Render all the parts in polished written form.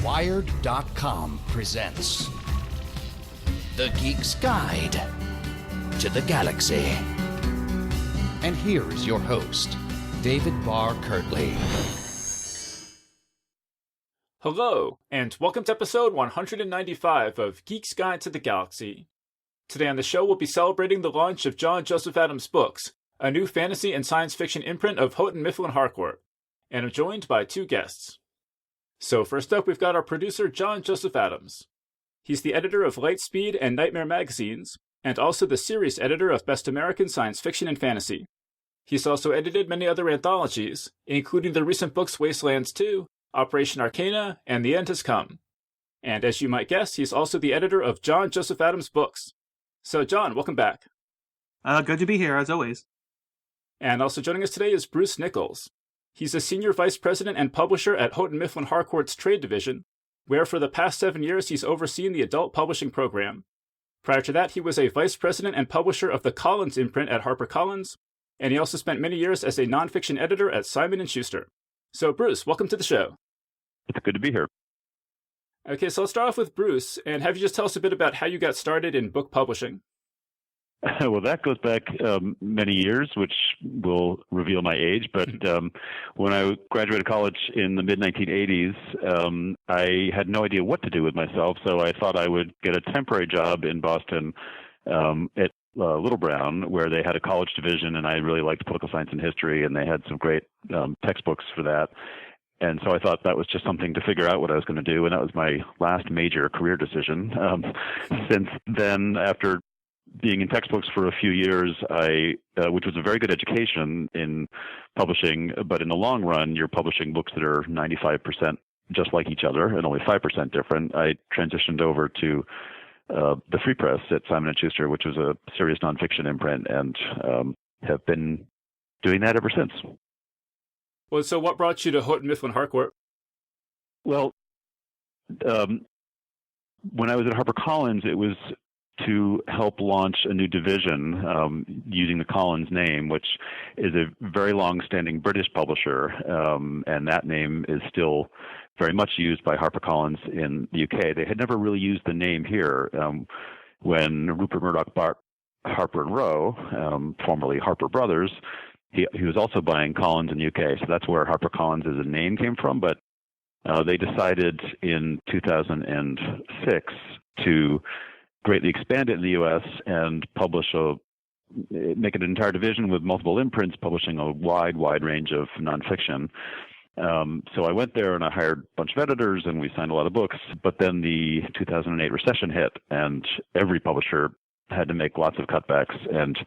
Wired.com presents The Geek's Guide to the Galaxy. And here is your host, David Barr Kirtley. Hello, and welcome to episode 195 of Geek's Guide to the Galaxy. Today on the show, we'll be celebrating the launch of John Joseph Adams' books, a new fantasy and science fiction imprint of Houghton Mifflin Harcourt, and I'm joined by two guests. So first up, we've got our producer, John Joseph Adams. He's the editor of Lightspeed and Nightmare magazines, and also the series editor of Best American Science Fiction and Fantasy. He's also edited many other anthologies, including the recent books Wastelands 2, Operation Arcana, and The End Has Come. And as you might guess, he's also the editor of John Joseph Adams' books. So John, welcome back. Good to be here, as always. And also joining us today is Bruce Nichols. He's a senior vice president and publisher at Houghton Mifflin Harcourt's trade division, where for the past 7 years he's overseen the adult publishing program. Prior to that, he was a vice president and publisher of the Collins imprint at HarperCollins, and he also spent many years as a nonfiction editor at Simon & Schuster. So Bruce, welcome to the show. It's good to be here. Okay, so let's start off with Bruce, and have you just tell us a bit about how you got started in book publishing? Well, that goes back many years, which will reveal my age. But when I graduated college in the mid-1980s, I had no idea what to do with myself, so I thought I would get a temporary job in Boston at Little Brown, where they had a college division, and I really liked political science and history, and they had some great textbooks for that. And so I thought that was just something to figure out what I was going to do, and that was my last major career decision. Since then, after being in textbooks for a few years, which was a very good education in publishing, but in the long run, you're publishing books that are 95% just like each other and only 5% different. I transitioned over to the Free Press at Simon & Schuster, which was a serious nonfiction imprint, and have been doing that ever since. Well, so what brought you to Houghton Mifflin Harcourt? Well, when I was at HarperCollins, it was to help launch a new division using the Collins name, which is a very long-standing British publisher, and that name is still very much used by HarperCollins in the UK. They had never really used the name here. When Rupert Murdoch bought Harper & Row, formerly Harper Brothers, he was also buying Collins in the UK, so that's where HarperCollins as a name came from. But they decided in 2006 to greatly expand it in the U.S. and make it an entire division with multiple imprints, publishing a wide range of nonfiction. So I went there and I hired a bunch of editors and we signed a lot of books. But then the 2008 recession hit and every publisher had to make lots of cutbacks. And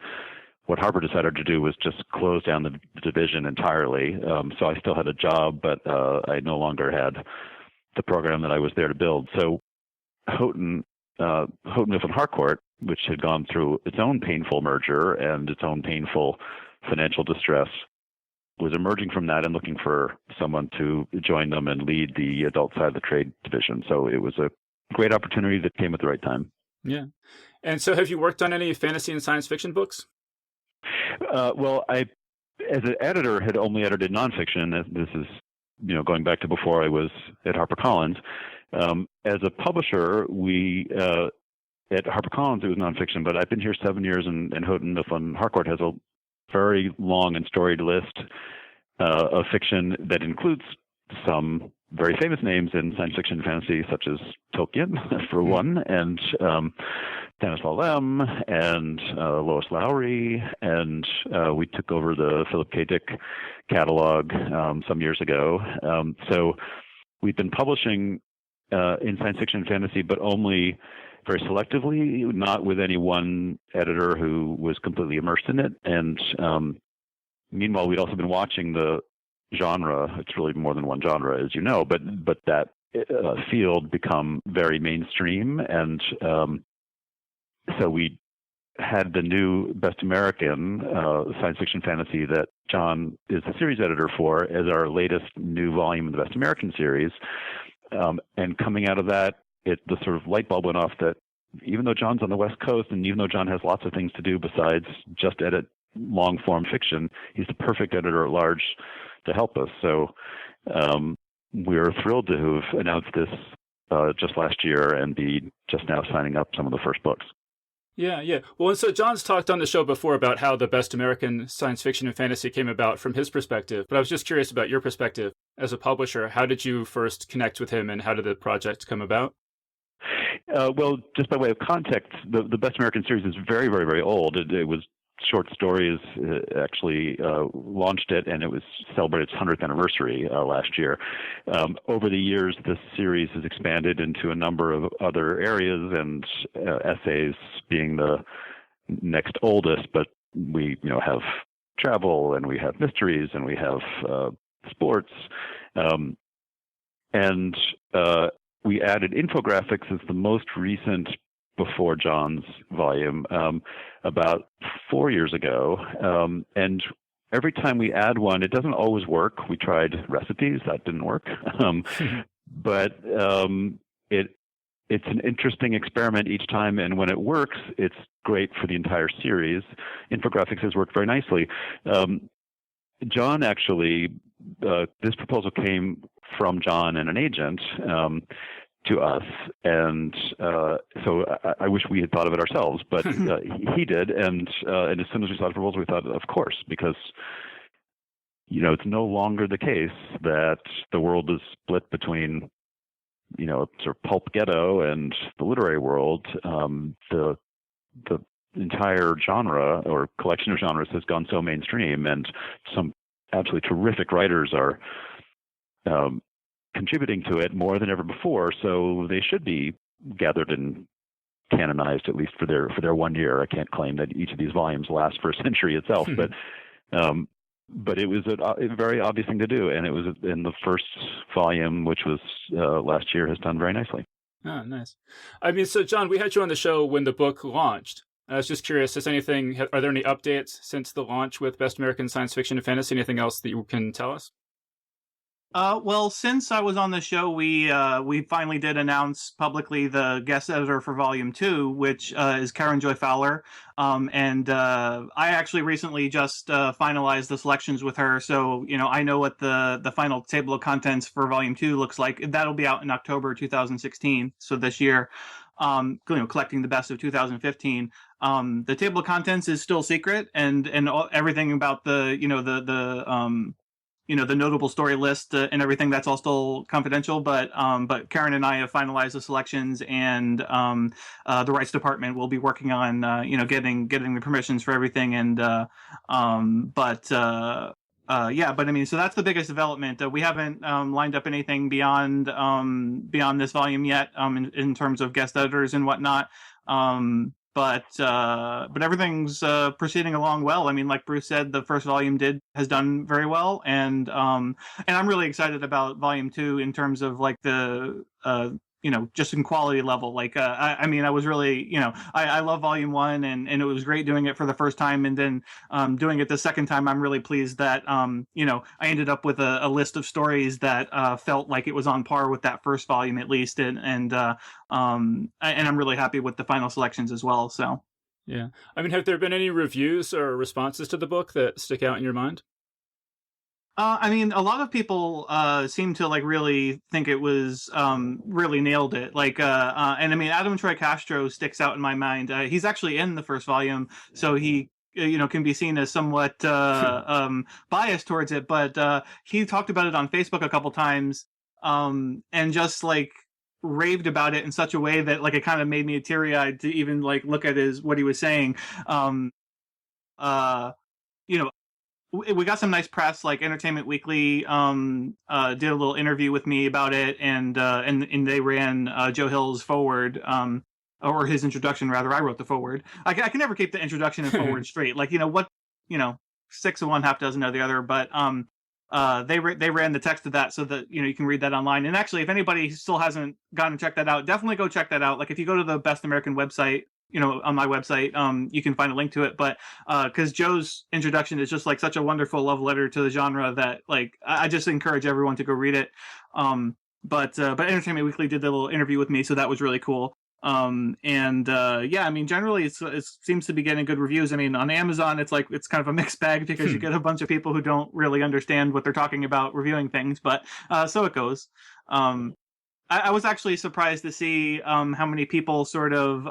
what Harper decided to do was just close down the division entirely. So I still had a job, but I no longer had the program that I was there to build. So Houghton Mifflin Harcourt, which had gone through its own painful merger and its own painful financial distress, was emerging from that and looking for someone to join them and lead the adult side of the trade division. So it was a great opportunity that came at the right time. Yeah. And so have you worked on any fantasy and science fiction books? Well, I, as an editor, had only edited nonfiction. This is, going back to before I was at HarperCollins. As a publisher, we at HarperCollins, it was nonfiction, but I've been here 7 years, and Houghton Mifflin Harcourt has a very long and storied list of fiction that includes some very famous names in science fiction and fantasy, such as Tolkien, for one, and Dennis Lem, and Lois Lowry, and we took over the Philip K. Dick catalog some years ago. So we've been publishing in science fiction and fantasy, but only very selectively, not with any one editor who was completely immersed in it. And meanwhile, we'd also been watching the genre. It's really more than one genre, as you know, but that field become very mainstream. And so we had the new Best American science fiction fantasy that John is the series editor for as our latest new volume of the Best American series. And coming out of that, the sort of light bulb went off that even though John's on the West Coast and even though John has lots of things to do besides just edit long-form fiction, he's the perfect editor at large to help us. So we're thrilled to have announced this just last year and be just now signing up some of the first books. Yeah, yeah. Well, and so John's talked on the show before about how the best American science fiction and fantasy came about from his perspective. But I was just curious about your perspective as a publisher. How did you first connect with him, and how did the project come about? Well, just by way of context, the Best American series is very, very, very old. It was Short Stories actually launched it, and it was celebrated its 100th anniversary last year. Over the years, this series has expanded into a number of other areas, and essays being the next oldest, but we have travel, and we have mysteries, and we have sports. And we added infographics as the most recent before John's volume about 4 years ago. And every time we add one, it doesn't always work. We tried recipes. That didn't work. But it's an interesting experiment each time. And when it works, it's great for the entire series. Infographics has worked very nicely. John actually, this proposal came from John and an agent to us, and so I wish we had thought of it ourselves, but he did, and as soon as we saw the proposal, we thought, of course, because it's no longer the case that the world is split between sort of pulp ghetto and the literary world. The entire genre or collection of genres has gone so mainstream, and some absolutely terrific writers are contributing to it more than ever before. So they should be gathered and canonized, at least for their 1 year. I can't claim that each of these volumes lasts for a century itself, but it was a very obvious thing to do, and it was in the first volume, which was last year, has done very nicely. Oh, nice. I mean, so John, we had you on the show when the book launched. I was just curious, are there any updates since the launch with Best American Science Fiction and Fantasy? Anything else that you can tell us? Well, since I was on the show, we finally did announce publicly the guest editor for Volume 2, which is Karen Joy Fowler. And I actually recently just finalized the selections with her. So, I know what the final table of contents for Volume 2 looks like. That'll be out in October 2016, so this year. Collecting the best of 2015. The table of contents is still secret, and everything about the notable story list and everything, that's all still confidential. But Karen and I have finalized the selections, and the rights department will be working on getting the permissions for everything. And but I mean, so that's the biggest development. We haven't lined up anything beyond this volume yet, in terms of guest editors and whatnot. But everything's proceeding along well. I mean, like Bruce said, the first volume has done very well, and I'm really excited about Volume 2 in terms of like the just in quality level. Like, I mean, I was really, I love Volume 1, and it was great doing it for the first time, and then doing it the second time. I'm really pleased that I ended up with a list of stories that felt like it was on par with that first volume at least, and I'm really happy with the final selections as well. So yeah, I mean, have there been any reviews or responses to the book that stick out in your mind? I mean, a lot of people seem to like really think it was really nailed it. Like, and I mean, Adam Troy Castro sticks out in my mind. He's actually in the first volume, so he can be seen as somewhat biased towards it. But he talked about it on Facebook a couple times, and just like raved about it in such a way that like it kind of made me teary-eyed to even like look at what he was saying. We got some nice press, like Entertainment Weekly did a little interview with me about it, and they ran Joe Hill's foreword, or his introduction rather. I wrote the foreword. I can never keep the introduction and foreword straight. Like, 6 of one, half dozen of the other. But they ran the text of that so that you can read that online. And actually, if anybody still hasn't gone and checked that out, definitely go check that out. Like if you go to the Best American website, on my website, you can find a link to it. But because Joe's introduction is just like such a wonderful love letter to the genre that like I just encourage everyone to go read it. But Entertainment Weekly did the little interview with me, so that was really cool. I mean, generally it seems to be getting good reviews. I mean, on Amazon, it's kind of a mixed bag because you get a bunch of people who don't really understand what they're talking about reviewing things, but so it goes. I was actually surprised to see how many people sort of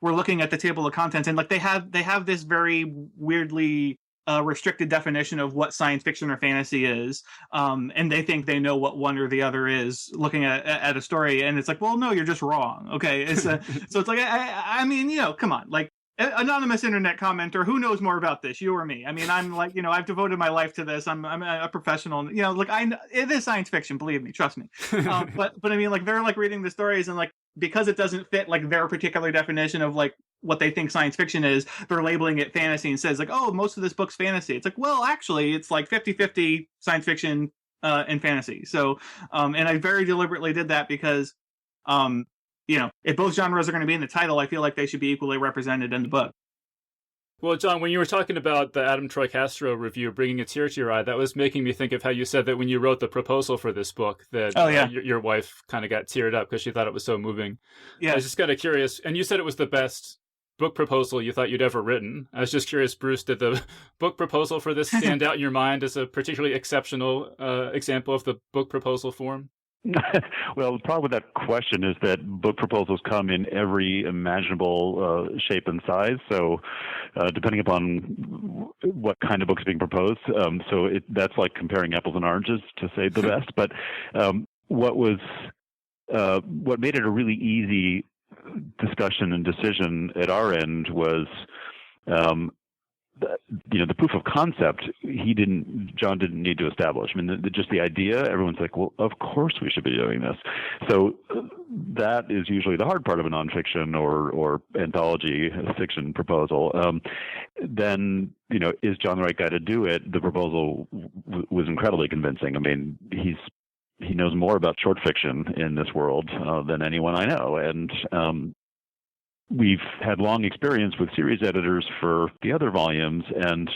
were looking at the table of contents, and like they have this very weirdly restricted definition of what science fiction or fantasy is, and they think they know what one or the other is looking at a story, and it's like, well, no, you're just wrong. Okay, it's so it's like I mean, come on, like anonymous internet commenter, who knows more about this, you or me? I mean, I'm like, I've devoted my life to this. I'm a professional. Look, it is science fiction. Believe me, trust me. But I mean, like they're like reading the stories and like because it doesn't fit like their particular definition of like what they think science fiction is, they're labeling it fantasy and says like, oh, most of this book's fantasy. It's like, well, actually, it's like 50-50 science fiction and fantasy. So, and I very deliberately did that because, if both genres are going to be in the title, I feel like they should be equally represented in the book. Well, John, when you were talking about the Adam Troy Castro review bringing a tear to your eye, that was making me think of how you said that when you wrote the proposal for this book, that your wife kind of got teared up because she thought it was so moving. Yeah. I was just kind of curious. And you said it was the best book proposal you thought you'd ever written. I was just curious, Bruce, did the book proposal for this stand out in your mind as a particularly exceptional example of the book proposal form? Well, the problem with that question is that book proposals come in every imaginable shape and size. So depending upon what kind of book is being proposed, that's like comparing apples and oranges, to say the best. But what made it a really easy discussion and decision at our end was the proof of concept John didn't need to establish. I mean, just the idea, everyone's like, well, of course we should be doing this. So that is usually the hard part of a nonfiction or anthology fiction proposal. Then, is John the right guy to do it? The proposal was incredibly convincing. I mean, he knows more about short fiction in this world than anyone I know. And we've had long experience with series editors for the other volumes, and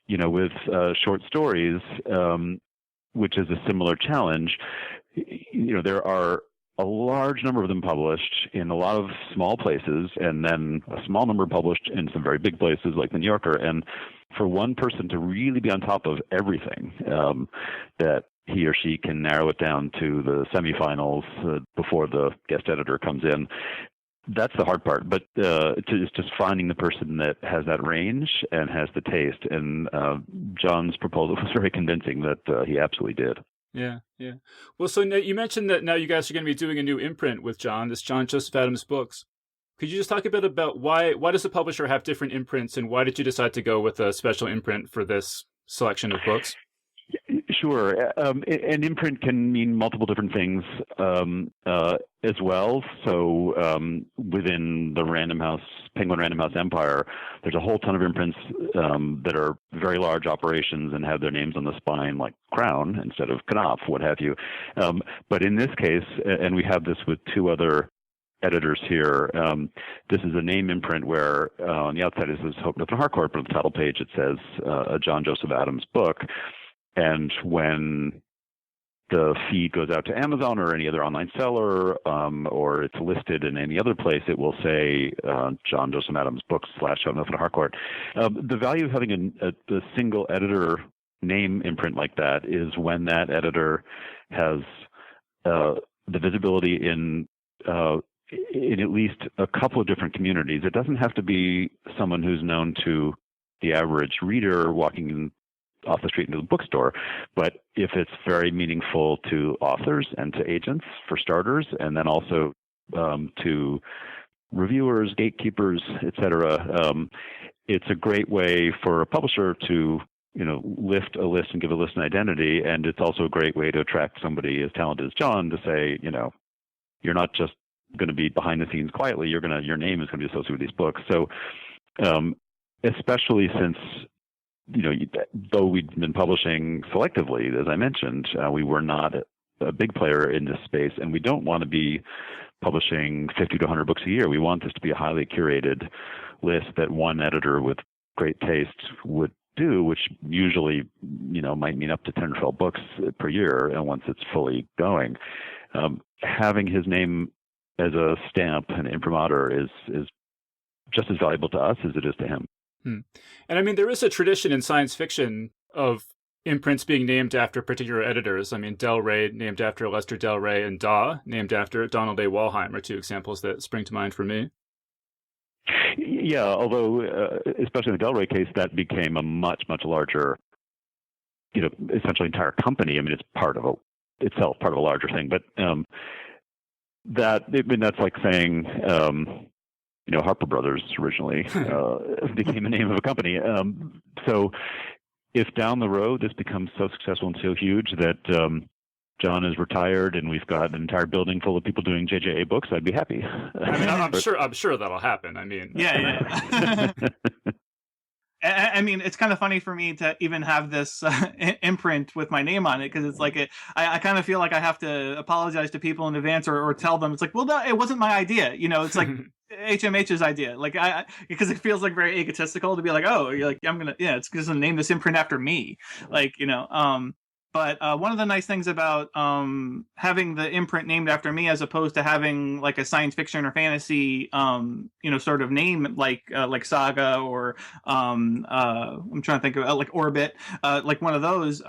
with short stories, which is a similar challenge. There are a large number of them published in a lot of small places, and then a small number published in some very big places like the New Yorker. And for one person to really be on top of everything, that he or she can narrow it down to the semifinals before the guest editor comes in. That's the hard part, but it's just finding the person that has that range and has the taste. And John's proposal was very convincing that he absolutely did. Yeah. Well, so you mentioned that now you guys are going to be doing a new imprint with John, this John Joseph Adams Books. Could you just talk a bit about why does the publisher have different imprints, and why did you decide to go with a special imprint for this selection of books? Sure. An imprint can mean multiple different things as well. So within the Penguin Random House empire, there's a whole ton of imprints that are very large operations and have their names on the spine, like Crown instead of Knopf, what have you. But in this case, and we have this with two other editors here, this is a name imprint where on the outside it says Houghton Mifflin Harcourt, but on the title page it says a John Joseph Adams book. And when the feed goes out to Amazon or any other online seller, or it's listed in any other place, it will say John Joseph Adams Books / Houghton Mifflin Harcourt. The value of having a single editor name imprint like that is when that editor has the visibility in at least a couple of different communities. It doesn't have to be someone who's known to the average reader walking off the street into the bookstore, but if it's very meaningful to authors and to agents, for starters, and then also to reviewers, gatekeepers, etc., it's a great way for a publisher to lift a list and give a list an identity, and it's also a great way to attract somebody as talented as John to say, you're not just going to be behind the scenes quietly. Your name is going to be associated with these books. So, especially since though we'd been publishing selectively, as I mentioned, we were not a big player in this space, and we don't want to be publishing 50 to 100 books a year. We want this to be a highly curated list that one editor with great taste would do, which usually, might mean up to 10 or 12 books per year, and once it's fully going. Having his name as a stamp and imprimatur is just as valuable to us as it is to him. And I mean, there is a tradition in science fiction of imprints being named after particular editors. I mean, Del Rey named after Lester Del Rey, and Daw named after Donald A. Walheim are two examples that spring to mind for me. Yeah, although especially in the Del Rey case, that became a much larger, essentially entire company. I mean, it's part of a larger thing. But that's like saying, Harper Brothers originally became the name of a company. So if down the road this becomes so successful and so huge that John is retired and we've got an entire building full of people doing JJA books, I'd be happy. I mean, I'm sure that'll happen. I mean, yeah. I mean, it's kind of funny for me to even have this imprint with my name on it, because it's like I kind of feel like I have to apologize to people in advance or tell them it's like, well, no, it wasn't my idea. It's like HMH's idea, like because it feels like very egotistical to be like, oh, you're like, it's just gonna name this imprint after me, like. But one of the nice things about having the imprint named after me, as opposed to having like a science fiction or fantasy, sort of name like Saga or I'm trying to think of like Orbit, like one of those,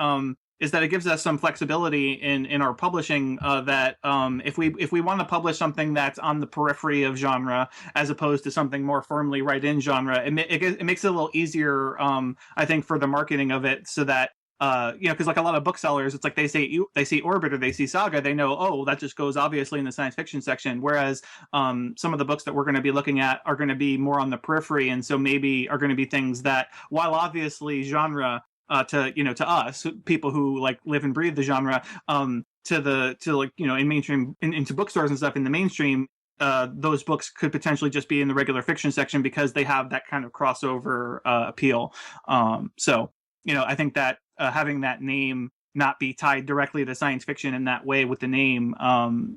is that it gives us some flexibility in our publishing. That if we want to publish something that's on the periphery of genre, as opposed to something more firmly right in genre, it makes it a little easier, I think, for the marketing of it, so that. Because like a lot of booksellers, it's like they see Orbit or they see Saga, they know, oh, that just goes obviously in the science fiction section. Whereas some of the books that we're going to be looking at are going to be more on the periphery, and so maybe are going to be things that, while obviously genre to us, people who like live and breathe the genre, in mainstream into bookstores and stuff in the mainstream. Those books could potentially just be in the regular fiction section because they have that kind of crossover appeal. So I think that having that name not be tied directly to science fiction in that way with the name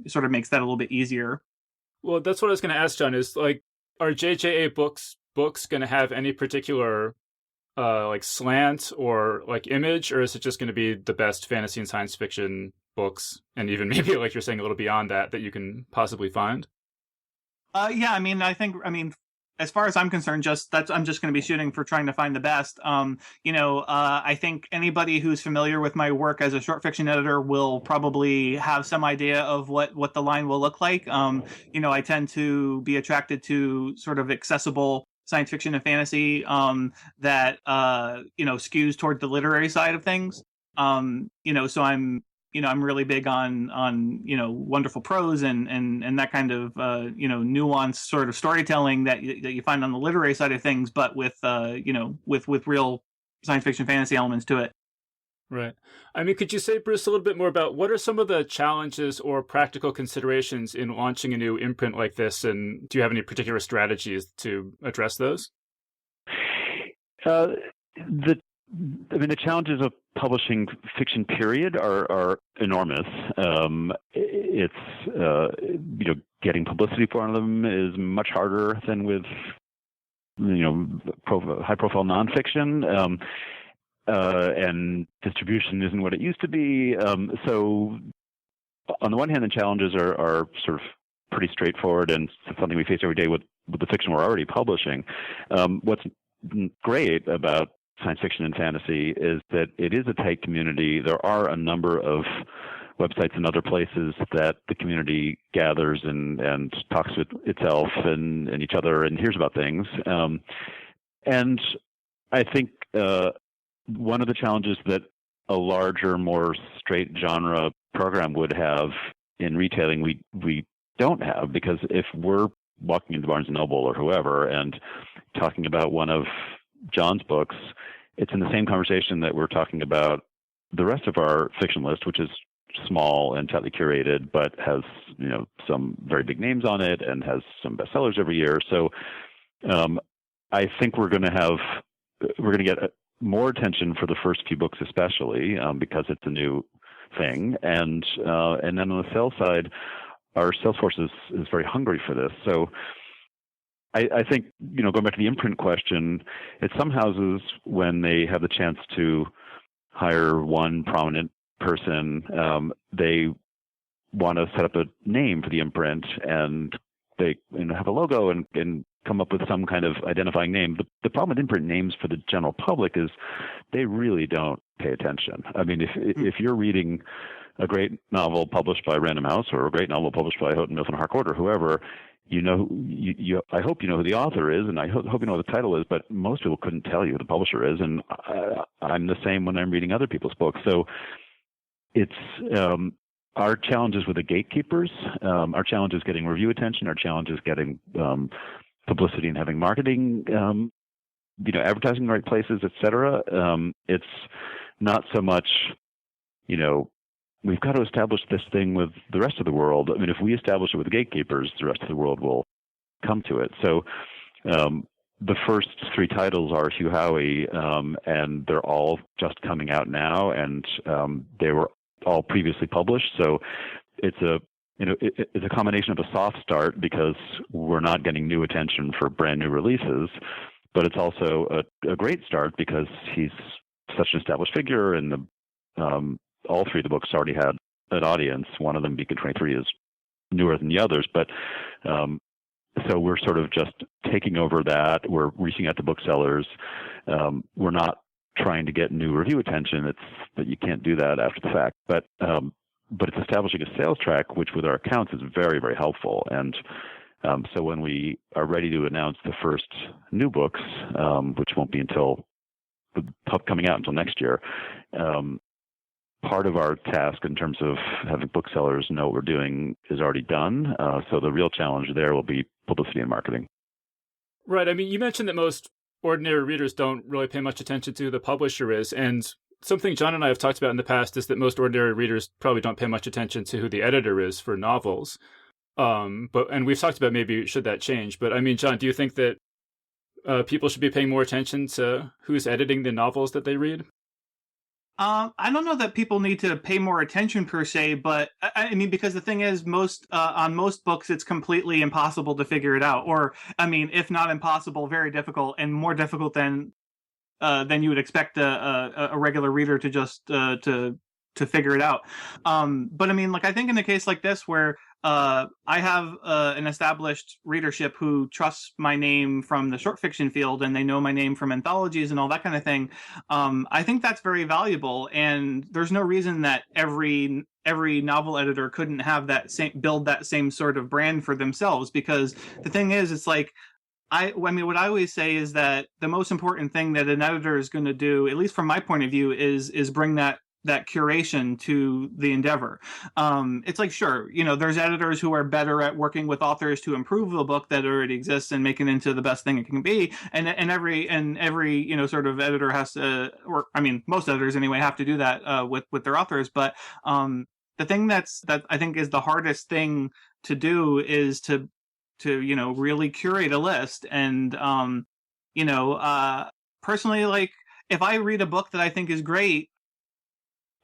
sort of makes that a little bit easier. Well, that's what I was going to ask, John, is like, are JJA books going to have any particular like slant or like image, or is it just going to be the best fantasy and science fiction books, and even maybe like you're saying a little beyond that you can possibly find? Yeah, I mean, as far as I'm concerned, I'm just going to be shooting for trying to find the best. I think anybody who's familiar with my work as a short fiction editor will probably have some idea of what the line will look like. I tend to be attracted to sort of accessible science fiction and fantasy that skews toward the literary side of things. So I'm really big on wonderful prose and that kind of nuanced sort of storytelling that you find on the literary side of things, but with real science fiction fantasy elements to it. Right. I mean, could you say, Bruce, a little bit more about what are some of the challenges or practical considerations in launching a new imprint like this, and do you have any particular strategies to address those? The challenges of publishing fiction, period, are enormous. It's getting publicity for them is much harder than with high-profile nonfiction, and distribution isn't what it used to be. So, on the one hand, the challenges are sort of pretty straightforward and something we face every day with the fiction we're already publishing. What's great about science fiction and fantasy is that it is a tight community. There are a number of websites and other places that the community gathers and talks with itself and each other and hears about things. And I think one of the challenges that a larger, more straight genre program would have in retailing, we don't have, because if we're walking into Barnes & Noble or whoever and talking about one of John's books, it's in the same conversation that we're talking about the rest of our fiction list, which is small and tightly curated, but has some very big names on it and has some bestsellers every year. So I think we're going to get more attention for the first few books, especially because it's a new thing, and then on the sales side, our sales force is very hungry for this. So I think, going back to the imprint question, at some houses, when they have the chance to hire one prominent person, they want to set up a name for the imprint, and they have a logo and come up with some kind of identifying name. The problem with imprint names for the general public is they really don't pay attention. I mean, if you're reading a great novel published by Random House or a great novel published by Houghton Mifflin Harcourt or whoever, I hope you know who the author is, and I hope you know what the title is, but most people couldn't tell you who the publisher is, and I'm the same when I'm reading other people's books. So it's our challenge is with the gatekeepers. Our challenge is getting review attention. Our challenge is getting publicity and having marketing, advertising in the right places, et cetera. It's not so much, we've got to establish this thing with the rest of the world. I mean, if we establish it with the gatekeepers, the rest of the world will come to it. So the first three titles are Hugh Howey, and they're all just coming out now, and they were all previously published. So it's it's a combination of a soft start because we're not getting new attention for brand new releases, but it's also a great start because he's such an established figure, and all three of the books already had an audience. One of them, Beacon 23, is newer than the others, but so we're sort of just taking over that. We're reaching out to booksellers. We're not trying to get new review attention. But you can't do that after the fact. But it's establishing a sales track, which with our accounts is very, very helpful. And so when we are ready to announce the first new books, which won't be coming out until next year, part of our task in terms of having booksellers know what we're doing is already done. So the real challenge there will be publicity and marketing. Right. I mean, you mentioned that most ordinary readers don't really pay much attention to who the publisher is. And something John and I have talked about in the past is that most ordinary readers probably don't pay much attention to who the editor is for novels. And we've talked about maybe should that change. But I mean, John, do you think that people should be paying more attention to who's editing the novels that they read? I don't know that people need to pay more attention per se, but I mean, because the thing is, on most books, it's completely impossible to figure it out. Or, I mean, if not impossible, very difficult, and more difficult than you would expect a regular reader to just to figure it out. But I mean, like, I think in a case like this where I have an established readership who trusts my name from the short fiction field, and they know my name from anthologies and all that kind of thing. I think that's very valuable, and there's no reason that every novel editor couldn't have build that same sort of brand for themselves. Because the thing is, it's like, I mean, what I always say is that the most important thing that an editor is going to do, at least from my point of view, is bring that curation to the endeavor. It's like, sure, there's editors who are better at working with authors to improve a book that already exists and make it into the best thing it can be. And every sort of editor has to, or I mean, most editors anyway have to do that with their authors. But the thing that I think is the hardest thing to do is to really curate a list. And personally, like, if I read a book that I think is great,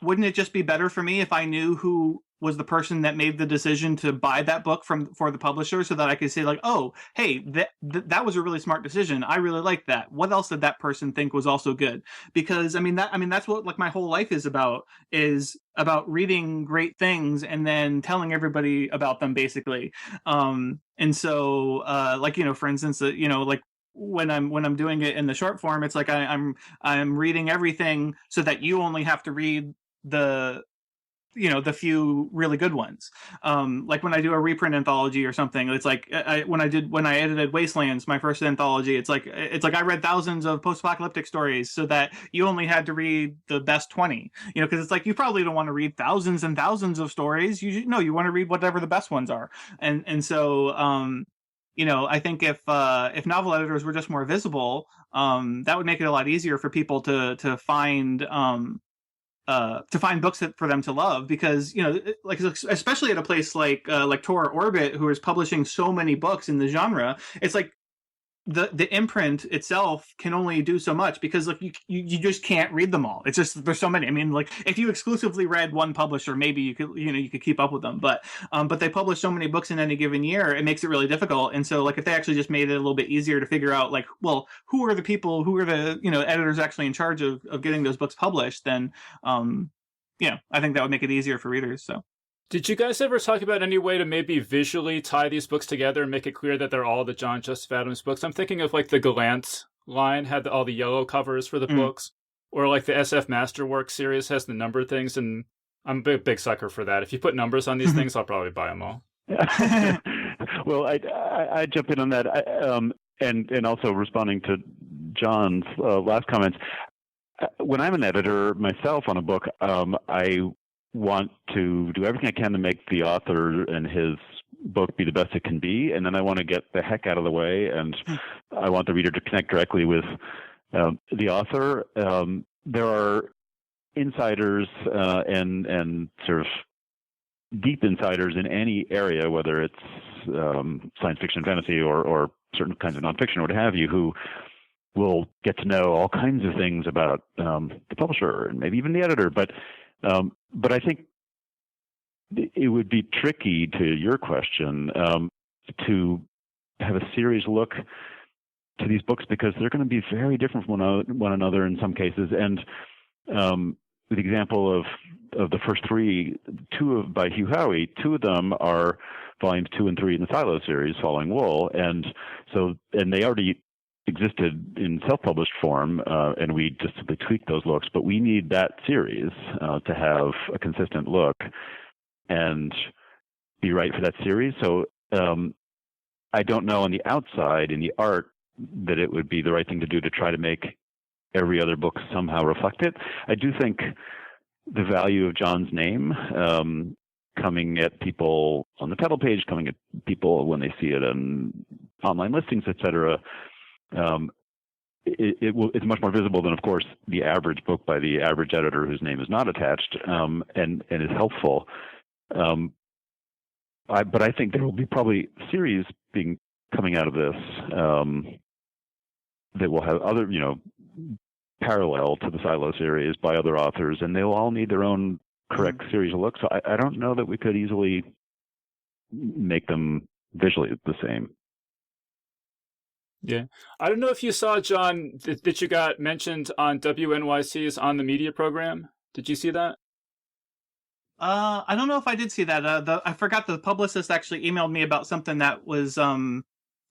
wouldn't it just be better for me if I knew who was the person that made the decision to buy that book for the publisher, so that I could say, like, oh, hey, that was a really smart decision. I really like that. What else did that person think was also good? Because that's what, like, my whole life is about reading great things and then telling everybody about them, basically. And so, for instance, like, when I'm doing it in the short form, it's like I'm reading everything so that you only have to read the few really good ones. Like when I do a reprint anthology or something, it's like when I edited Wastelands, my first anthology, it's like I read thousands of post-apocalyptic stories so that you only had to read the best 20, because it's like, you probably don't want to read thousands and thousands of stories. You want to read whatever the best ones are. And so, I think if novel editors were just more visible, that would make it a lot easier for people to find books for them to love. Because like, especially at a place like Tor Orbit, who is publishing so many books in the genre, it's like the imprint itself can only do so much, because like you just can't read them all. It's just, there's so many. I mean, like, if you exclusively read one publisher, maybe you could keep up with them, but they publish so many books in any given year, it makes it really difficult. And so, like, if they actually just made it a little bit easier to figure out, like, well, who are the editors actually in charge of getting those books published, then I think that would make it easier for readers. So Did you guys ever talk about any way to maybe visually tie these books together and make it clear that they're all the John Joseph Adams books? I'm thinking of like the Gallant line had all the yellow covers for the books, or like the SF Masterworks series has the number things, and I'm a big sucker for that. If you put numbers on these things, I'll probably buy them all. Well, I jump in on that, and also responding to John's last comments. When I'm an editor myself on a book, I want to do everything I can to make the author and his book be the best it can be, and then I want to get the heck out of the way, and I want the reader to connect directly with the author. There are insiders and sort of deep insiders in any area, whether it's science fiction, fantasy, or certain kinds of nonfiction, or what have you, who will get to know all kinds of things about the publisher and maybe even the editor. But I think it would be tricky, to your question, to have a serious look to these books, because they're going to be very different from one another in some cases. And with the example of the first three, by Hugh Howey, two of them are volumes 2 and 3 in the Silo series, Following Wool, and they already existed in self-published form, and we just simply tweaked those looks. But we need that series to have a consistent look and be right for that series. So I don't know on the outside, in the art, that it would be the right thing to do to try to make every other book somehow reflect it. I do think the value of John's name coming at people on the title page, coming at people when they see it on online listings, etc., it's much more visible than, of course, the average book by the average editor whose name is not attached, and is helpful. But I think there will be probably series coming out of this that will have other, parallel to the Silo series by other authors, and they'll all need their own correct series of looks. So I don't know that we could easily make them visually the same. Yeah. I don't know if you saw, John, that you got mentioned on WNYC's On the Media program. Did you see that? I don't know if I did see that. I forgot the publicist actually emailed me about something that was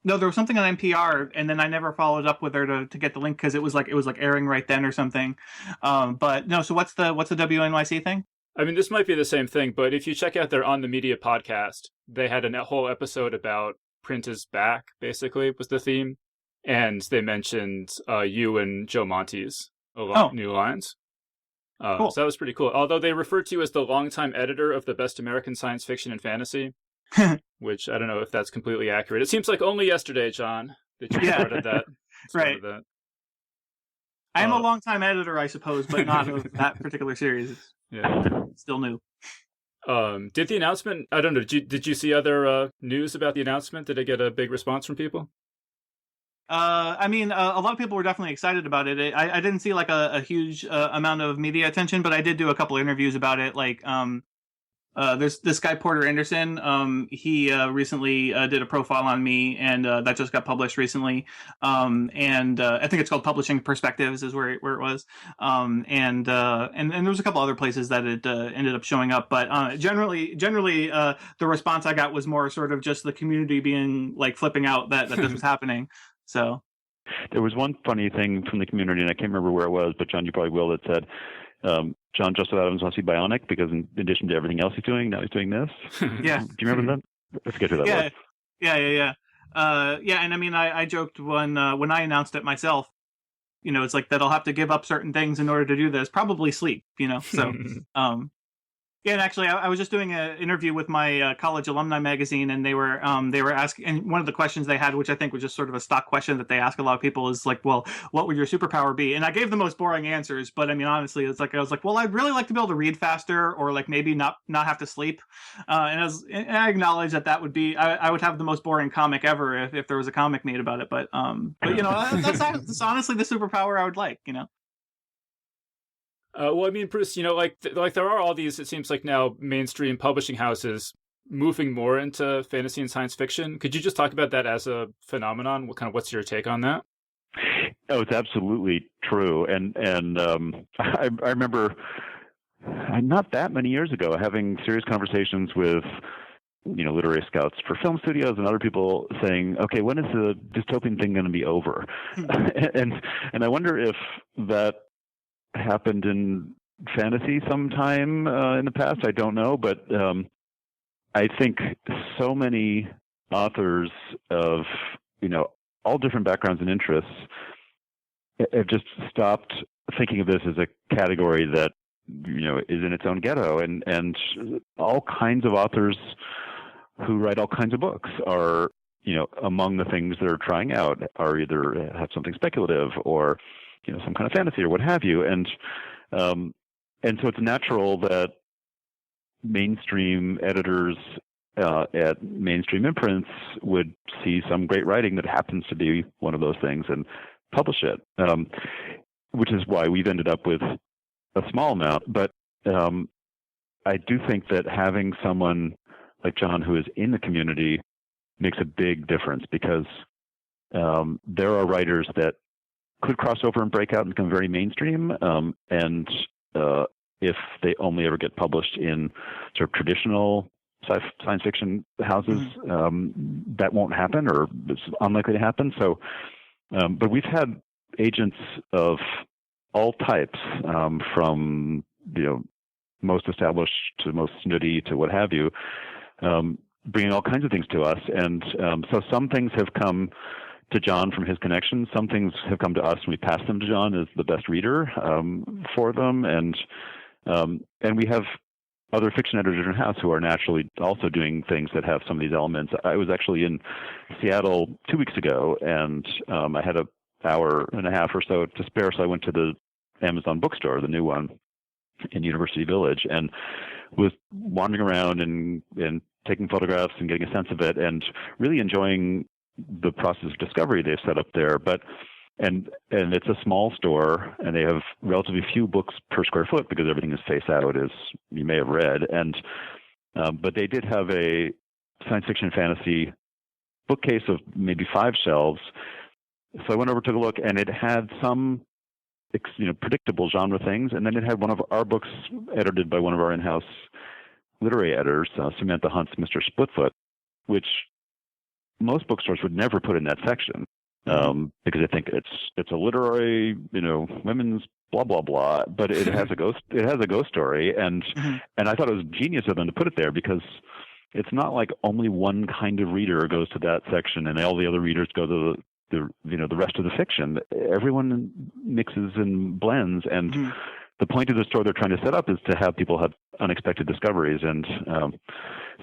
no, there was something on NPR, and then I never followed up with her to get the link, because it was like airing right then or something. But no, so what's the WNYC thing? I mean, this might be the same thing, but if you check out their On the Media podcast, they had a whole episode about print is back, basically, was the theme. And they mentioned you and Joe Monte's new lines. Cool. So that was pretty cool. Although they referred to you as the longtime editor of the Best American Science Fiction and Fantasy, which I don't know if that's completely accurate. It seems like only yesterday, John, that you started that. Right. That. I am a longtime editor, I suppose, but not of that particular series. Yeah. Still new. Did the announcement, I don't know, did you see other news about the announcement? Did it get a big response from people? I mean, a lot of people were definitely excited about it. I didn't see like a huge amount of media attention, but I did do a couple interviews about it. Like, there's this guy, Porter Anderson. He recently did a profile on me, and that just got published recently. And I think it's called Publishing Perspectives is where it was. And there was a couple other places that it ended up showing up. But generally, the response I got was more sort of just the community being like flipping out that this was happening. So there was one funny thing from the community, and I can't remember where it was, but John, you probably will, that said, John Joseph Adams wants to be bionic because in addition to everything else he's doing, now he's doing this. Yeah. Do you remember that? I forget who that was. Yeah. And I mean, I joked when I announced it myself, it's like that I'll have to give up certain things in order to do this, probably sleep, so, yeah, and actually, I was just doing an interview with my college alumni magazine, and they were asking, and one of the questions they had, which I think was just sort of a stock question that they ask a lot of people, is like, well, what would your superpower be? And I gave the most boring answers, but I mean, honestly, it's like I was like, well, I'd really like to be able to read faster, or like maybe not have to sleep. And I acknowledge that would be, I would have the most boring comic ever if there was a comic made about it. But that's honestly the superpower I would like. Well, I mean, Bruce, like there are all these, it seems like now, mainstream publishing houses moving more into fantasy and science fiction. Could you just talk about that as a phenomenon? What's your take on that? Oh, it's absolutely true. And I remember, not that many years ago, having serious conversations with literary scouts for film studios and other people saying, okay, when is the dystopian thing going to be over? and I wonder if that happened in fantasy sometime in the past. I don't know, but I think so many authors of all different backgrounds and interests have just stopped thinking of this as a category that is in its own ghetto, and all kinds of authors who write all kinds of books are among the things they're trying out are either have something speculative or some kind of fantasy or what have you, and so it's natural that mainstream editors at mainstream imprints would see some great writing that happens to be one of those things and publish it, which is why we've ended up with a small amount. But I do think that having someone like John who is in the community makes a big difference, because there are writers that could cross over and break out and become very mainstream, and if they only ever get published in sort of traditional science fiction houses, that won't happen, or it's unlikely to happen. So, but we've had agents of all types, from most established to most snooty to what have you, bringing all kinds of things to us. And so some things have come to John from his connections. Some things have come to us, and we pass them to John as the best reader for them. And we have other fiction editors in house who are naturally also doing things that have some of these elements. I was actually in Seattle 2 weeks ago, and I had an hour and a half or so to spare, so I went to the Amazon bookstore, the new one in University Village, and was wandering around and taking photographs and getting a sense of it, and really enjoying the process of discovery they've set up there. But and it's a small store, and they have relatively few books per square foot because everything is face out, as you may have read. And but they did have a science fiction fantasy bookcase of maybe 5 shelves. So I went over, took a look, and it had some predictable genre things, and then it had one of our books edited by one of our in-house literary editors, Samantha Hunt's Mr. Splitfoot, which most bookstores would never put in that section, because I think it's a literary, women's blah blah blah, but it has a ghost story, and I thought it was genius of them to put it there, because it's not like only one kind of reader goes to that section and all the other readers go to the rest of the fiction. Everyone mixes and blends, and the point of the store they're trying to set up is to have people have unexpected discoveries. And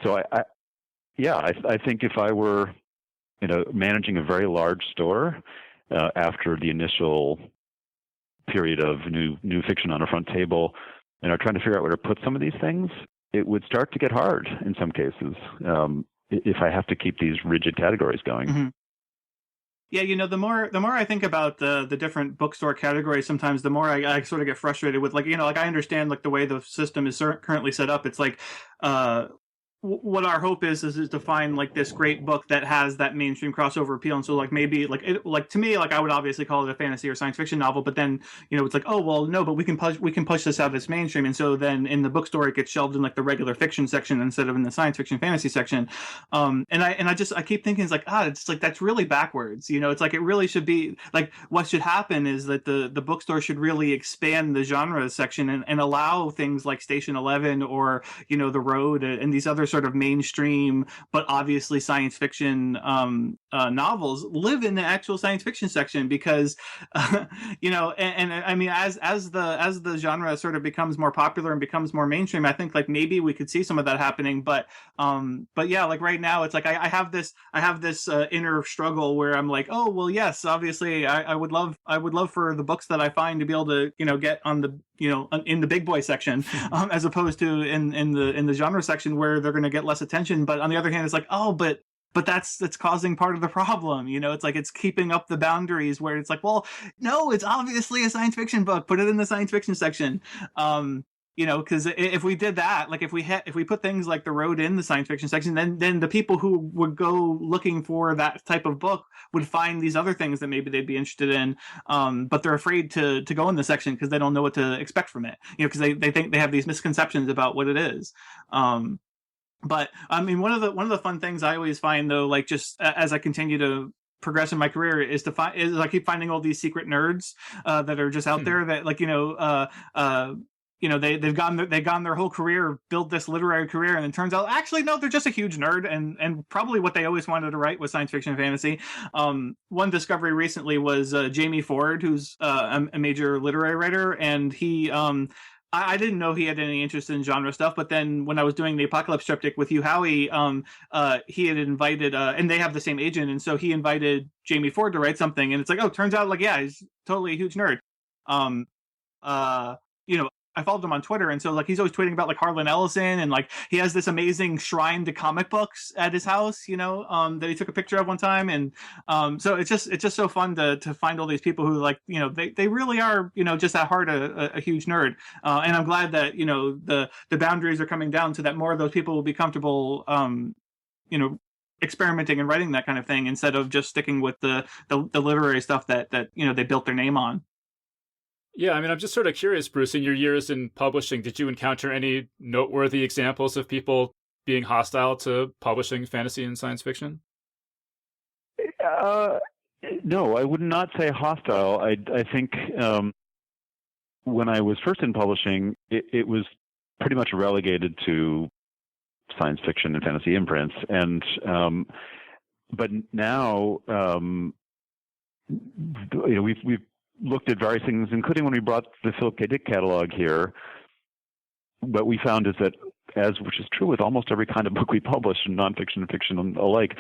so I think if I were managing a very large store after the initial period of new fiction on a front table, trying to figure out where to put some of these things, it would start to get hard in some cases if I have to keep these rigid categories going. Yeah, the more I think about the different bookstore categories, sometimes the more I sort of get frustrated with, I understand the way the system is currently set up. It's what our hope is to find this great book that has that mainstream crossover appeal. And so maybe to me, I would obviously call it a fantasy or science fiction novel, but then it's oh well, no, but we can push this out as mainstream. And so then in the bookstore it gets shelved in the regular fiction section instead of in the science fiction fantasy section. And I keep thinking it's that's really backwards. It really should be what should happen is that the bookstore should really expand the genre section and allow things like Station 11 or The Road and these other sort of mainstream but obviously science fiction novels live in the actual science fiction section, because and I mean as the genre sort of becomes more popular and becomes more mainstream, I think maybe we could see some of that happening, but yeah, right now it's I have this inner struggle where I'm oh well, yes, obviously I would love for the books that I find to be able to get on the in the big boy section, as opposed to in the genre section where they're going to get less attention. But on the other hand, it's but that's causing part of the problem. It's keeping up the boundaries where it's well, no, it's obviously a science fiction book. Put it in the science fiction section. Because if we did that, like if we put things like The Road in the science fiction section, then the people who would go looking for that type of book would find these other things that maybe they'd be interested in, but they're afraid to go in the section because they don't know what to expect from it. Because they think they have these misconceptions about what it is. But I mean, one of the fun things I always find, though, like just as I continue to progress in my career, is I keep finding all these secret nerds that are just out there that, like, they've gone their whole career, built this literary career, and it turns out actually no, they're just a huge nerd, and probably what they always wanted to write was science fiction and fantasy. One discovery recently was Jamie Ford, who's a major literary writer, and he I didn't know he had any interest in genre stuff, but then when I was doing the Apocalypse Triptych with Hugh Howey, he had invited, and they have the same agent, and so he invited Jamie Ford to write something, and it's like, oh, turns out, like, yeah, he's totally a huge nerd. I followed him on Twitter, and so, like, he's always tweeting about, like, Harlan Ellison, and, like, he has this amazing shrine to comic books at his house, that he took a picture of one time, and so it's just so fun to find all these people who, like, they really are, just at heart a huge nerd, and I'm glad that the boundaries are coming down so that more of those people will be comfortable, experimenting and writing that kind of thing instead of just sticking with the literary stuff that they built their name on. Yeah, I mean, I'm just sort of curious, Bruce, in your years in publishing, did you encounter any noteworthy examples of people being hostile to publishing fantasy and science fiction? No, I would not say hostile. I think when I was first in publishing, it was pretty much relegated to science fiction and fantasy imprints. And but now, we've looked at various things, including when we brought the Philip K. Dick catalog here. What we found is that, which is true with almost every kind of book we publish, nonfiction and fiction alike,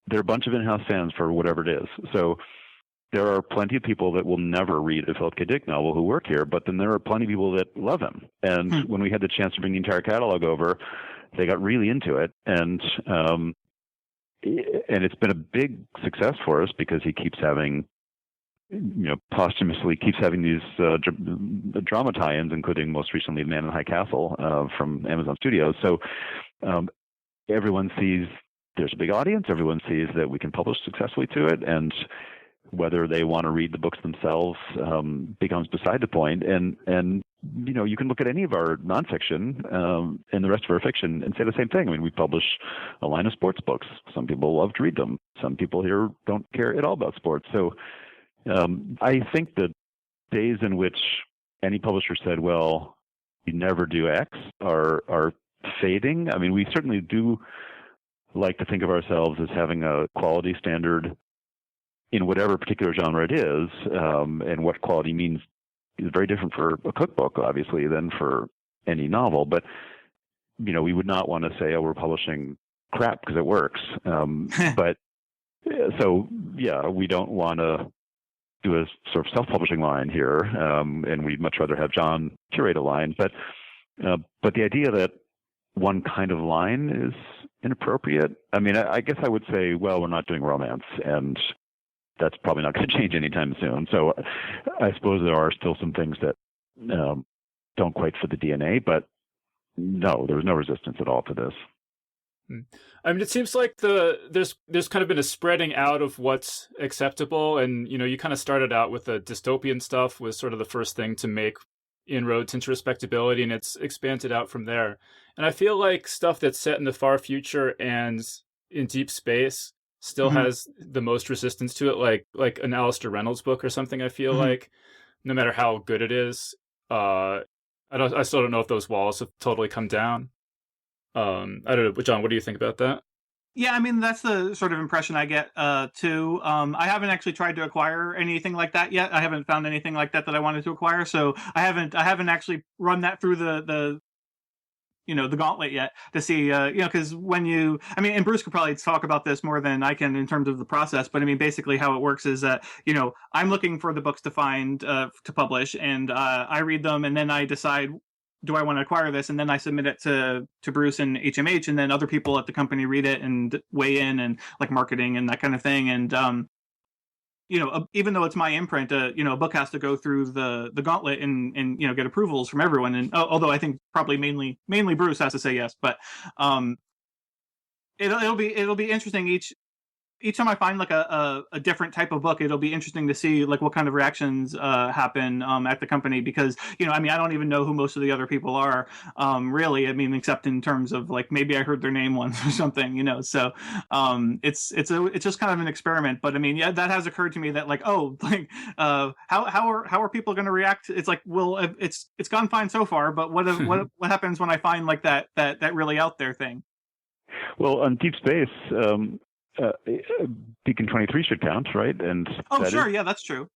there are a bunch of in-house fans for whatever it is. So there are plenty of people that will never read a Philip K. Dick novel who work here, but then there are plenty of people that love him. And when we had the chance to bring the entire catalog over, they got really into it. And it's been a big success for us because he keeps having posthumously keeps having these drama tie-ins, including most recently Man in High Castle from Amazon Studios. So everyone sees there's a big audience. Everyone sees that we can publish successfully to it, and whether they want to read the books themselves becomes beside the point. And you can look at any of our nonfiction and the rest of our fiction and say the same thing. I mean, we publish a line of sports books. Some people love to read them. Some people here don't care at all about sports. So I think the days in which any publisher said, well, you never do X are fading. I mean, we certainly do like to think of ourselves as having a quality standard in whatever particular genre it is, and what quality means is very different for a cookbook, obviously, than for any novel. But, we would not want to say, oh, we're publishing crap because it works. But so, yeah, we don't want to do a sort of self-publishing line here, and we'd much rather have John curate a line. But the idea that one kind of line is inappropriate, I mean, I guess I would say, well, we're not doing romance, and that's probably not going to change anytime soon. So I suppose there are still some things that don't quite fit the DNA, but no, there was no resistance at all to this. I mean, it seems like there's kind of been a spreading out of what's acceptable, and you kind of started out with the dystopian stuff was sort of the first thing to make inroads into respectability, and it's expanded out from there. And I feel like stuff that's set in the far future and in deep space still has the most resistance to it, like an Alistair Reynolds book or something. I feel like no matter how good it is, I still don't know if those walls have totally come down. I don't know, John, what do you think about that? Yeah, I mean, that's the sort of impression I get, too. I haven't actually tried to acquire anything like that yet. I haven't found anything like that I wanted to acquire, so I haven't actually run that through the gauntlet yet to see, because and Bruce could probably talk about this more than I can in terms of the process, but I mean, basically how it works is that, I'm looking for the books to find, to publish, and I read them, and then I decide, do I want to acquire this? And then I submit it to Bruce and HMH, and then other people at the company read it and weigh in, and like marketing and that kind of thing. And, even though it's my imprint, a book has to go through the gauntlet and get approvals from everyone. And although I think probably mainly Bruce has to say yes, but it'll be interesting each time I find like a different type of book. It'll be interesting to see like what kind of reactions happen at the company, because I don't even know who most of the other people are, really. Except in terms of like maybe I heard their name once or something, so it's just kind of an experiment. But that has occurred to me that like, how are people going to react? It's like, well, it's gone fine so far, but what happens when I find like that really out there thing? Well, on Deep Space, Beacon 23 should count, right? And sure, yeah, that's true.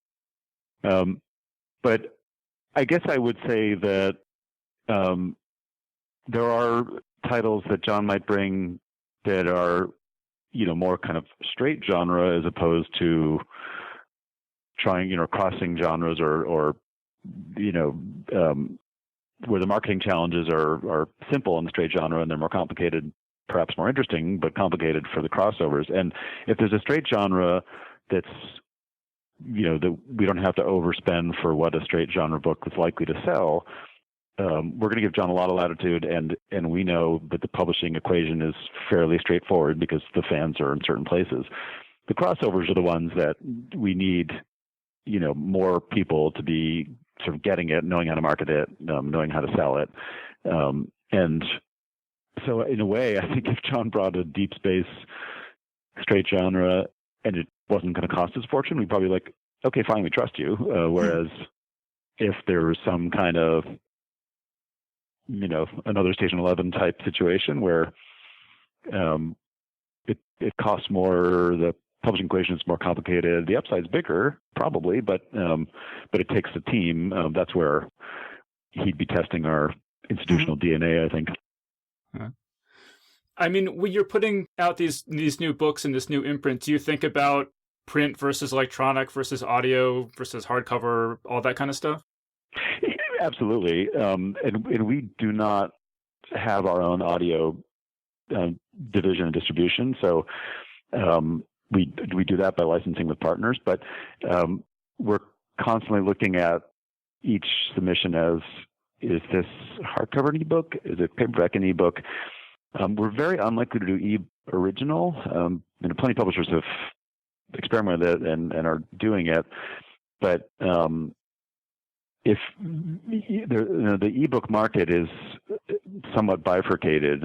But I guess I would say that there are titles that John might bring that are, more kind of straight genre as opposed to trying, crossing genres or where the marketing challenges are simple in the straight genre and they're more complicated, perhaps more interesting, but complicated for the crossovers. And if there's a straight genre that's, that we don't have to overspend for what a straight genre book is likely to sell, we're going to give John a lot of latitude, and we know that the publishing equation is fairly straightforward because the fans are in certain places. The crossovers are the ones that we need, more people to be sort of getting it, knowing how to market it, knowing how to sell it. And so in a way, I think if John brought a Deep Space straight genre and it wasn't going to cost us a fortune, we'd probably be like, okay, fine, we trust you. Whereas if there was some kind of, another Station 11 type situation where it costs more, the publishing equation is more complicated, the upside's bigger, probably, but it takes a team. That's where he'd be testing our institutional DNA, I think. When you're putting out these new books in this new imprint, do you think about print versus electronic versus audio versus hardcover, all that kind of stuff? Absolutely. And we do not have our own audio division and distribution. So we do that by licensing with partners, but we're constantly looking at each submission as, is this hardcover an ebook? Is it paperback an ebook? We're very unlikely to do e-original. Plenty of publishers have experimented with it and are doing it. But if the ebook market is somewhat bifurcated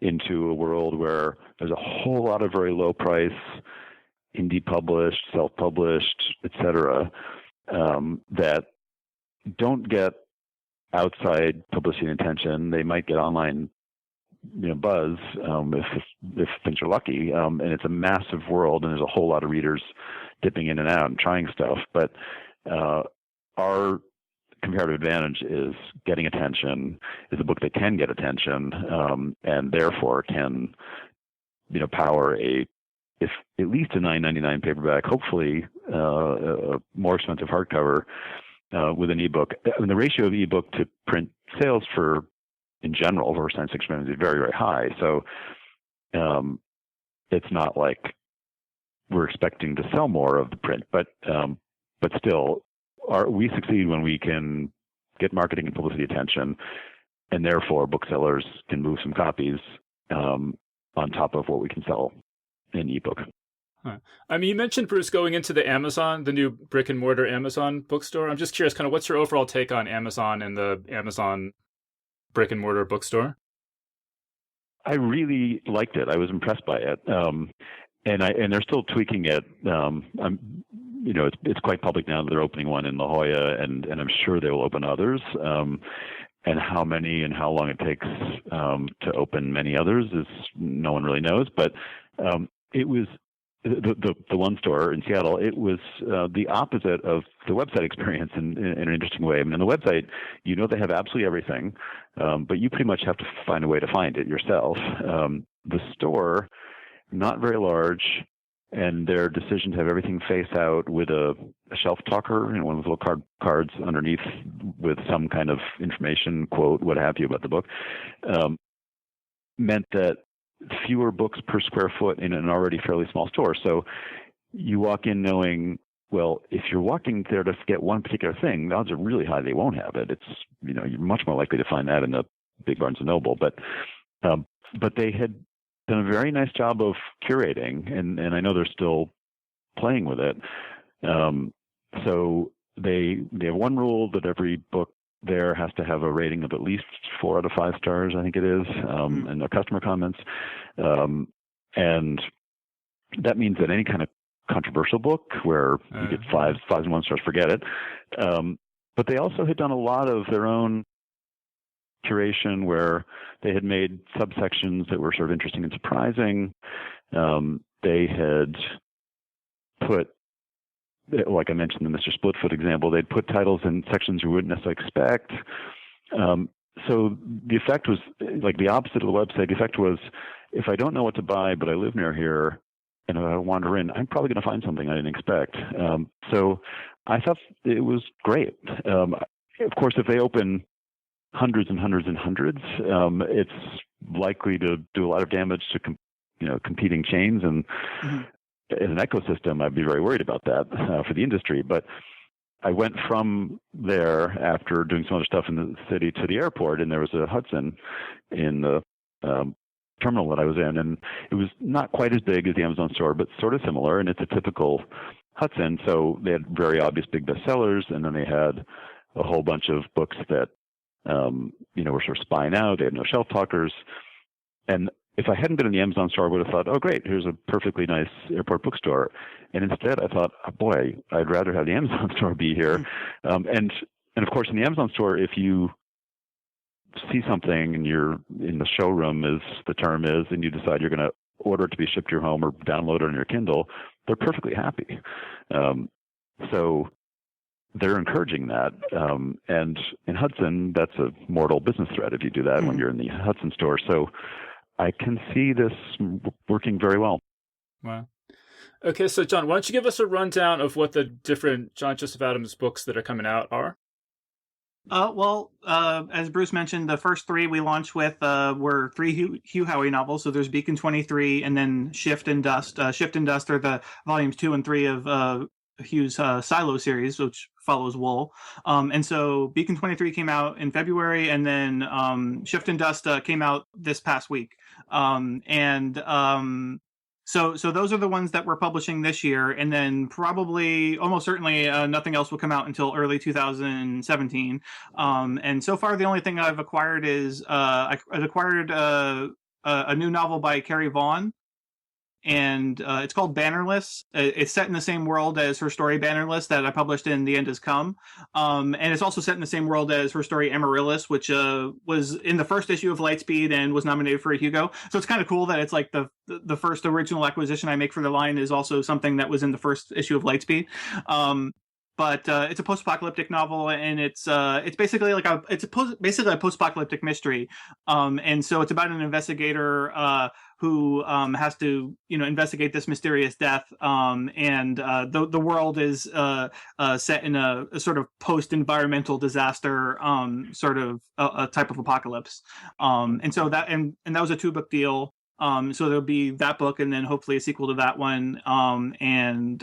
into a world where there's a whole lot of very low price, indie published, self-published, et cetera, that don't get outside publicity and attention. They might get online buzz if things are lucky, and it's a massive world and there's a whole lot of readers dipping in and out and trying stuff. But our comparative advantage is getting attention, is a book that can get attention, and therefore can power if at least a $9.99 paperback, hopefully a more expensive hardcover with an ebook. The ratio of ebook to print sales in general for science fiction is very, very high. So it's not like we're expecting to sell more of the print, but still, we succeed when we can get marketing and publicity attention, and therefore booksellers can move some copies on top of what we can sell in ebook. Huh. You mentioned, Bruce, going into the Amazon, the new brick and mortar Amazon bookstore. I'm just curious, kind of what's your overall take on Amazon and the Amazon brick and mortar bookstore? I really liked it. I was impressed by it. And they're still tweaking it. It's quite public now that they're opening one in La Jolla, and I'm sure they will open others. And how many and how long it takes to open many others is no one really knows. But it was the one store in Seattle. It was the opposite of the website experience in an interesting way. On the website, they have absolutely everything, but you pretty much have to find a way to find it yourself. The store, not very large, and their decision to have everything face out with a shelf talker, one of those little cards underneath with some kind of information, quote, what have you about the book, meant that fewer books per square foot in an already fairly small store. So you walk in knowing, well, if you're walking there to get one particular thing, the odds are really high they won't have it. It's, you're much more likely to find that in the big Barnes & Noble. But they had done a very nice job of curating, and I know they're still playing with it. So they have one rule that every book there has to have a rating of at least 4 out of 5 stars, I think it is, and the customer comments. And that means that any kind of controversial book where you get 5s and 1 stars, forget it. But they also had done a lot of their own curation where they had made subsections that were sort of interesting and surprising. They had put, like I mentioned, the Mr. Splitfoot example, they'd put titles in sections you wouldn't necessarily expect. So the effect was like the opposite of the website. The effect was, if I don't know what to buy, but I live near here, and if I wander in, I'm probably going to find something I didn't expect. So I thought it was great. Of course, if they open hundreds and hundreds and hundreds, it's likely to do a lot of damage to competing chains, and as an ecosystem, I'd be very worried about that for the industry. But I went from there after doing some other stuff in the city to the airport, and there was a Hudson in the terminal that I was in, and it was not quite as big as the Amazon store, but sort of similar, and it's a typical Hudson. So they had very obvious big bestsellers, and then they had a whole bunch of books that were sort of spying out. They had no shelf talkers. And if I hadn't been in the Amazon store, I would have thought, oh, great, here's a perfectly nice airport bookstore. And instead, I thought, oh, boy, I'd rather have the Amazon store be here. And of course, in the Amazon store, if you see something and you're in the showroom, as the term is, and you decide you're going to order it to be shipped to your home or download it on your Kindle, they're perfectly happy. So they're encouraging that. And in Hudson, that's a mortal business threat if you do that when you're in the Hudson store. So I can see this working very well. Wow. Okay, so John, why don't you give us a rundown of what the different John Joseph Adams books that are coming out are? As Bruce mentioned, the first 3 we launched with were 3 Hugh Howey novels. So there's Beacon 23 and then Shift and Dust. Shift and Dust are the volumes 2 and 3 of Hugh's Silo series, which follows Wool. And so Beacon 23 came out in February, and then Shift and Dust came out this past week. So those are the ones that we're publishing this year, and then probably, almost certainly, nothing else will come out until early 2017. And so far, the only thing I've acquired is I acquired a new novel by Carrie Vaughn, and it's called Bannerless. It's set in the same world as her story Bannerless that I published in The End Has Come. And it's also set in the same world as her story Amaryllis, which was in the first issue of Lightspeed and was nominated for a Hugo. So it's kind of cool that it's like the first original acquisition I make for the line is also something that was in the first issue of Lightspeed. But it's a post-apocalyptic novel, and it's basically like basically a post-apocalyptic mystery. And so it's about an investigator who has to investigate this mysterious death. And the world is set in a sort of post-environmental disaster sort of a type of apocalypse. And so that was a 2-book deal. So there'll be that book, and then hopefully a sequel to that one. And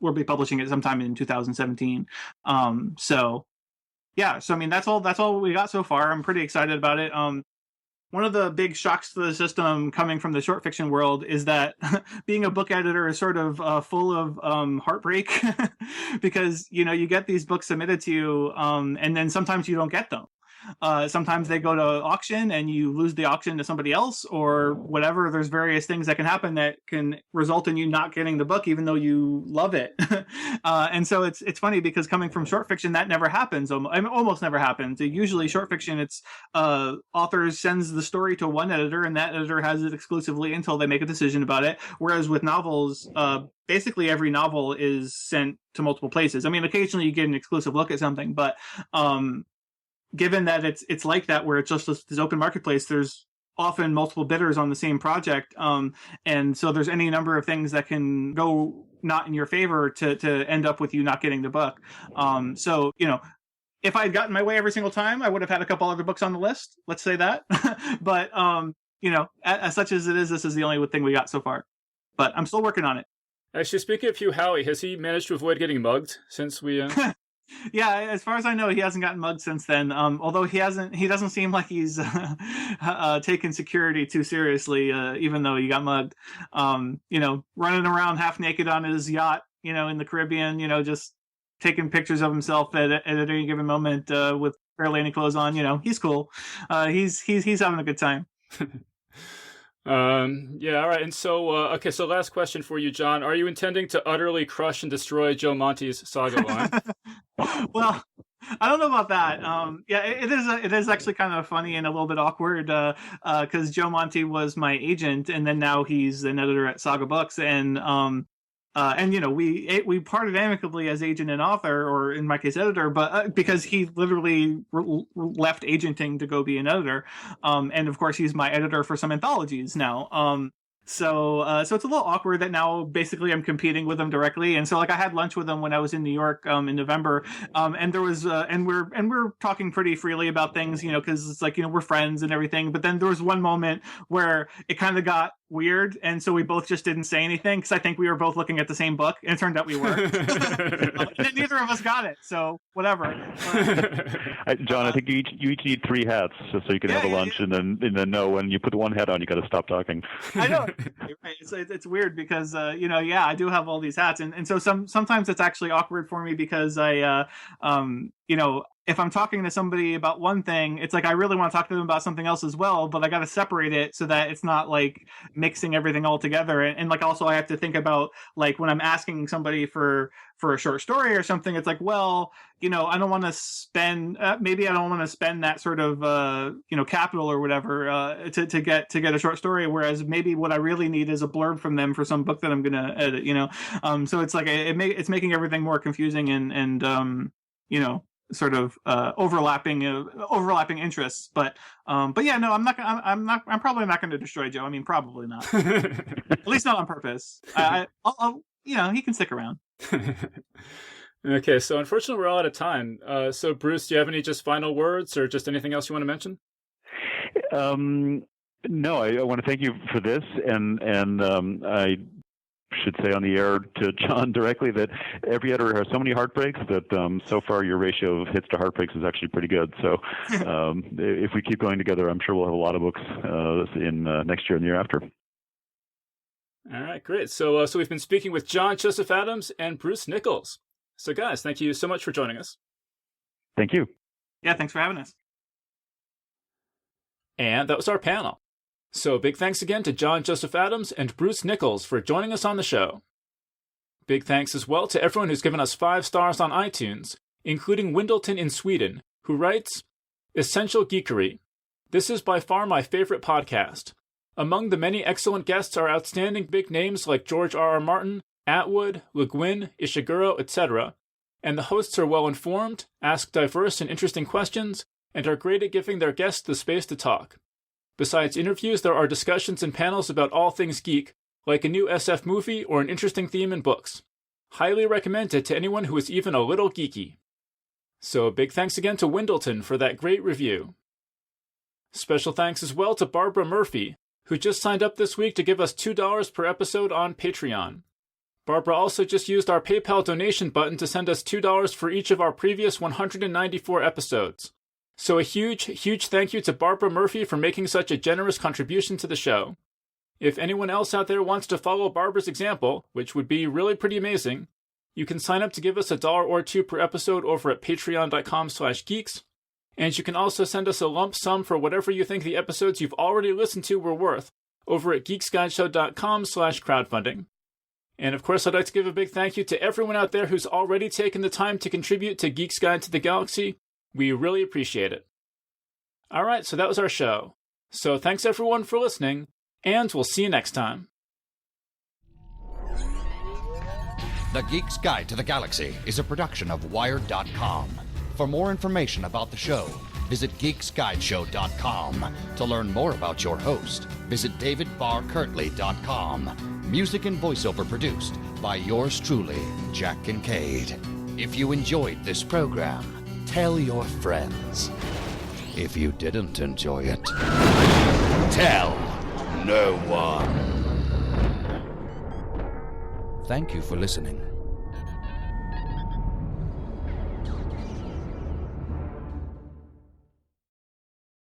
we'll be publishing it sometime in 2017. So I mean, that's all we got so far. I'm pretty excited about it. One of the big shocks to the system coming from the short fiction world is that being a book editor is sort of full of heartbreak because, you get these books submitted to you, and then sometimes you don't get them. Sometimes they go to auction and you lose the auction to somebody else or whatever. There's various things that can happen that can result in you not getting the book, even though you love it. And so it's funny because coming from short fiction, that never happens. Almost never happens. Usually short fiction, it's author sends the story to one editor and that editor has it exclusively until they make a decision about it. Whereas with novels, basically every novel is sent to multiple places. I mean, occasionally you get an exclusive look at something, but given that it's like that, where it's just this open marketplace, there's often multiple bidders on the same project. And so there's any number of things that can go not in your favor to end up with you not getting the book. So, if I had gotten my way every single time, I would have had a couple other books on the list. Let's say that. But, as such as it is, this is the only thing we got so far. But I'm still working on it. Actually, speaking of Hugh Howey, has he managed to avoid getting mugged since we... Yeah, as far as I know, he hasn't gotten mugged since then. Although he doesn't seem like he's taken security too seriously, even though he got mugged. Running around half naked on his yacht, in the Caribbean, just taking pictures of himself at any given moment with barely any clothes on. He's cool. He's having a good time. Yeah, all right. And so, so last question for you, John. Are you intending to utterly crush and destroy Joe Monte's saga line? Well, I don't know about that. It is actually kind of funny and a little bit awkward because Joe Monte was my agent, and then now he's an editor at Saga Books, and we parted amicably as agent and author, or in my case editor, but because he literally left agenting to go be an editor, and of course he's my editor for some anthologies now. So it's a little awkward that now basically I'm competing with him directly, and so I had lunch with him when I was in New York in November, and there was and we're talking pretty freely about things, because it's we're friends and everything. But then there was one moment where it kind of got weird, and so we both just didn't say anything because I think we were both looking at the same book, and it turned out we were. And neither of us got it, so whatever. John, I think you each need 3 hats just so you can have a lunch, and then know when you put one hat on, you got to stop talking. I know. Right. It's weird because I do have all these hats, and so sometimes it's actually awkward for me because I if I'm talking to somebody about one thing, it's I really want to talk to them about something else as well, but I got to separate it so that it's not mixing everything all together. And also I have to think about when I'm asking somebody for a short story or something, it's I don't want to spend maybe I don't want to spend that sort of capital or whatever to get a short story, whereas maybe what I really need is a blurb from them for some book that I'm going to edit. So it's it's making everything more confusing and sort of overlapping interests, but yeah, no, I'm probably not going to destroy Joe. I mean, probably not. At least not on purpose. I'll he can stick around. Okay, so unfortunately we're all out of time. So Bruce, do you have any just final words or just anything else you want to mention? No, I want to thank you for this, and I should say on the air to John directly that every editor has so many heartbreaks that so far your ratio of hits to heartbreaks is actually pretty good. So if we keep going together, I'm sure we'll have a lot of books in next year and the year after. All right, great. So we've been speaking with John Joseph Adams and Bruce Nichols. So guys, thank you so much for joining us. Thank you. Yeah, thanks for having us. And that was our panel. So big thanks again to John Joseph Adams and Bruce Nichols for joining us on the show. Big thanks as well to everyone who's given us 5 stars on iTunes, including Windleton in Sweden, who writes, "Essential Geekery. This is by far my favorite podcast. Among the many excellent guests are outstanding big names like George R.R. Martin, Atwood, Le Guin, Ishiguro, etc., and the hosts are well informed, ask diverse and interesting questions, and are great at giving their guests the space to talk. Besides interviews, there are discussions and panels about all things geek, like a new SF movie or an interesting theme in books. Highly recommended to anyone who is even a little geeky." So big thanks again to Windleton for that great review. Special thanks as well to Barbara Murphy, who just signed up this week to give us $2 per episode on Patreon. Barbara also just used our PayPal donation button to send us $2 for each of our previous 194 episodes. So a huge thank you to Barbara Murphy for making such a generous contribution to the show. If anyone else out there wants to follow Barbara's example, which would be really pretty amazing, you can sign up to give us $1 or $2 per episode over at patreon.com/geeks, and you can also send us a lump sum for whatever you think the episodes you've already listened to were worth over at geeksguideshow.com/crowdfunding. And of course, I'd like to give a big thank you to everyone out there who's already taken the time to contribute to Geek's Guide to the Galaxy. We really appreciate it. All right, so that was our show. So thanks everyone for listening, and we'll see you next time. The Geek's Guide to the Galaxy is a production of Wired.com. For more information about the show, visit geeksguideshow.com. To learn more about your host, visit davidbarrkirtley.com. Music and voiceover produced by yours truly, Jack Kincaid. If you enjoyed this program, tell your friends. If you didn't enjoy it, tell no one. Thank you for listening.